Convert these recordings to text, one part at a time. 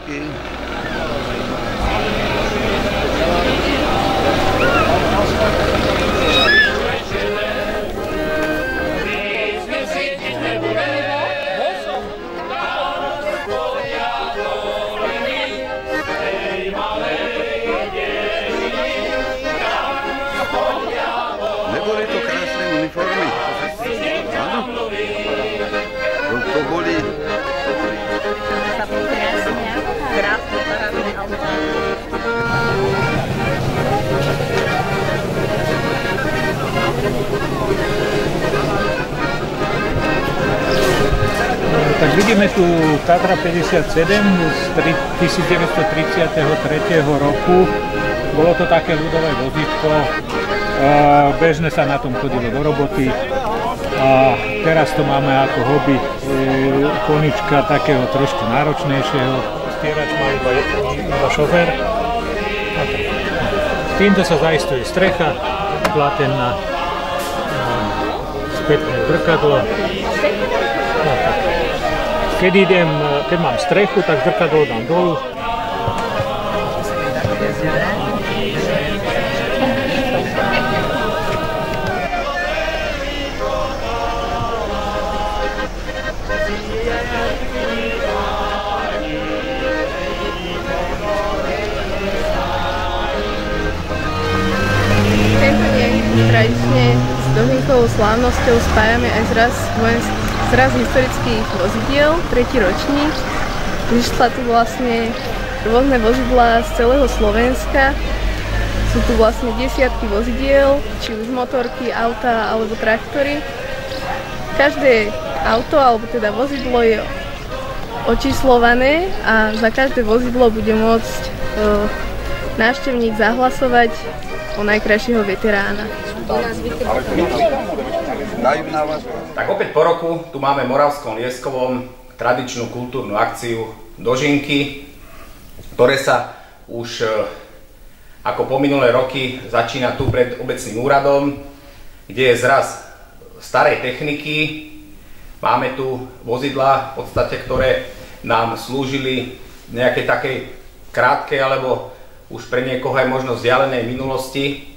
historický. Neboli to krásne uniformy? Áno? To boli... Krásne parádne autá. Tak vidíme tu Tatra 57 z 1933 roku. Bolo to také ľudové vozítko. Bežne sa na tom chodilo do roboty. A teraz to máme ako hobby konička takého trošku náročnejšieho. Stierač má iba šofér. Týmto sa zaistuje strecha, platená, spätné zrkadlo. Keď mám strechu, tak zrkadlo dám dolu. Tradične s Dožinkovou slávnosťou spájame aj zraz historických vozidiel, 3. ročník. Vyšla tu vlastne rôzne vozidlá z celého Slovenska. Sú tu vlastne desiatky vozidiel, či už motorky, auta alebo traktory. Každé auto alebo teda vozidlo je očíslované a za každé vozidlo bude môcť návštevník zahlasovať o najkrajšieho veterána. Tak opäť po roku tu máme v Moravskom Lieskovom tradičnú kultúrnu akciu Dožinky, ktoré sa už ako po minulé roky začína tu pred obecným úradom, kde je zraz starej techniky. Máme tu vozidlá, v podstate, ktoré nám slúžili v nejakej takej krátkej alebo už pre niekoho aj možno vzdialenej minulosti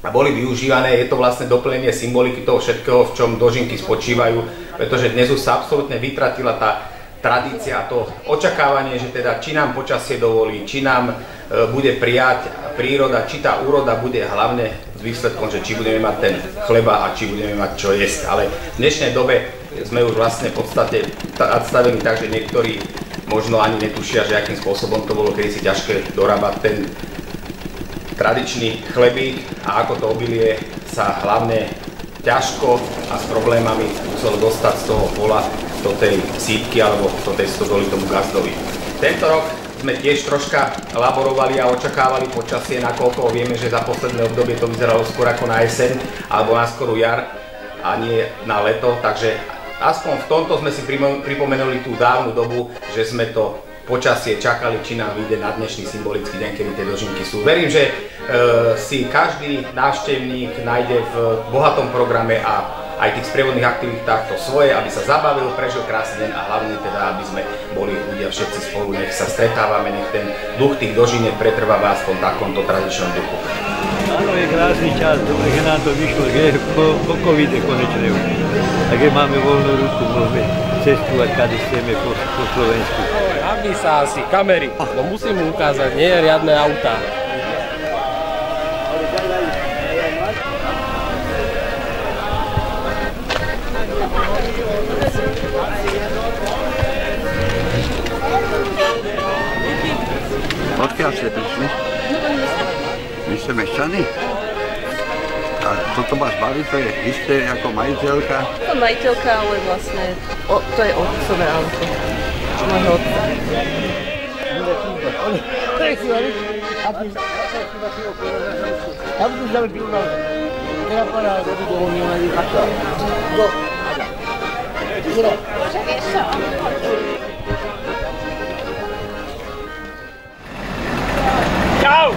a boli využívané. Je to vlastne doplnenie symboliky toho všetkého, v čom Dožinky spočívajú, pretože dnes už sa absolútne vytratila tá tradícia, to očakávanie, že teda či nám počasie dovolí, či nám bude prijať príroda, či tá úroda bude hlavne s výsledkom, že či budeme mať ten chleba a či budeme mať čo jesť. Ale v dnešnej dobe sme už vlastne v podstate nastavení tak, že niektorí možno ani netušia, že akým spôsobom to bolo kedysi ťažké dorábať ten tradičný chlebík a ako to obilie sa hlavne ťažko a s problémami muselo dostať z toho pola do tej sípky alebo do tej stodoly tomu gazdovi. Tento rok sme tiež troška laborovali a očakávali počasie, nakoľko vieme, že za posledné obdobie to vyzeralo skôr ako na jeseň alebo na skorú jar a nie na leto, takže aspoň v tomto sme si pripomenuli tú dávnu dobu, že sme to počasie čakali, či nám vyjde na dnešný symbolický deň, kedy tie Dožinky sú. Verím, že si každý návštevník nájde v bohatom programe a aj tých sprievodných aktivitách to svoje, aby sa zabavil, prežil krásny deň a hlavne teda, aby sme boli ľudia všetci spolu, nech sa stretávame, nech ten duch tých Dožiniek pretrváva aspoň v takomto tradičnom duchu. Áno, je krásny čas, dobre, že nám to vyšlo, že po covide konečne. Takže máme voľnú ruku, môžeme cestovať, kade chceme po Slovensku. Aby sa asi kamery, no musím mu ukázať, nie je riadne autá. Odkiaľ ste prišli? Vy ste mešťani? A toto vás baví, to je isté ako majiteľka? To majiteľka, ale vlastne to je otcové auto. Môjho otca. Čau!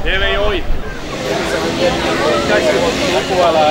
Deve hoy. Casi poco a la...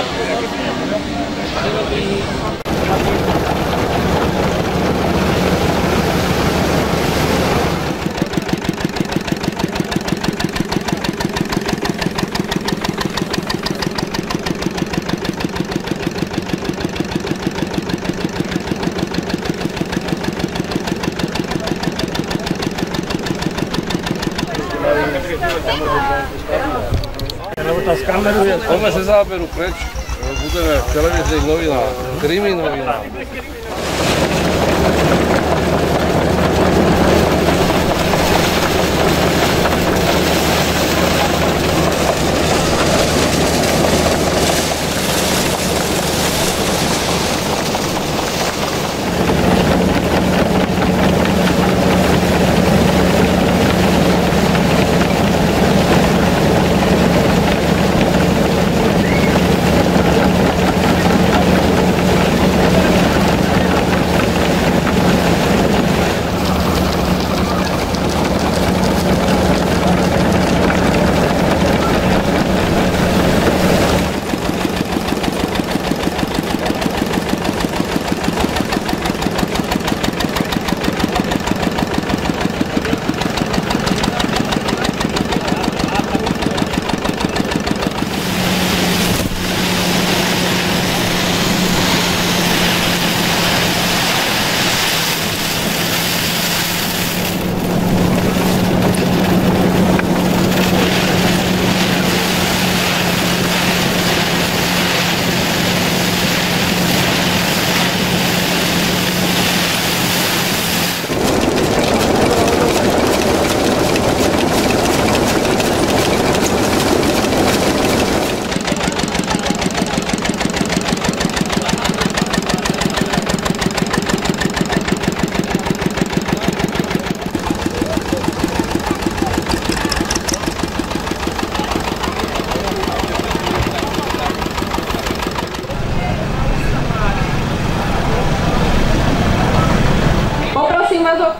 Poďme sa záberu preč, budeme v televíznych novinách, krimi novinách.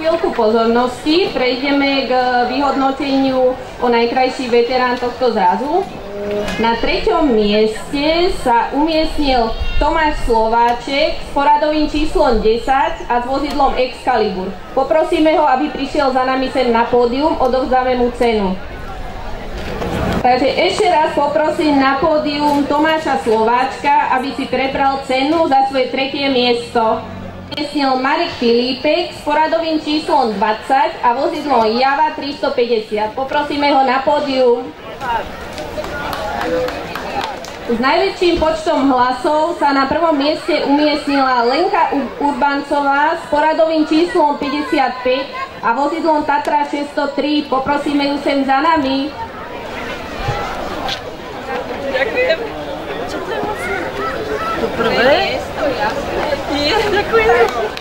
Chvíľku pozornosti, prejdeme k vyhodnoteniu o najkrajší veterán tohto zrazu. Na 3. mieste sa umiestnil Tomáš Slováček s poradovým číslom 10 a s vozidlom Excalibur. Poprosíme ho, aby prišiel za nami sem na pódium, odovzdáme mu cenu. Takže ešte raz poprosím na pódium Tomáša Slováčka, aby si prebral cenu za svoje 3. miesto. Umiestnil Marek Filipek s poradovým číslom 20 a vozidlom Java 350. Poprosíme ho na pódium. S najväčším počtom hlasov sa na 1. mieste umiestnila Lenka Urbancová s poradovým číslom 55 a vozidlom Tatra 603. Poprosíme ju sem za nami. Ďakujem. Čo to je vlastne? To prvé? Nie, ďakujem.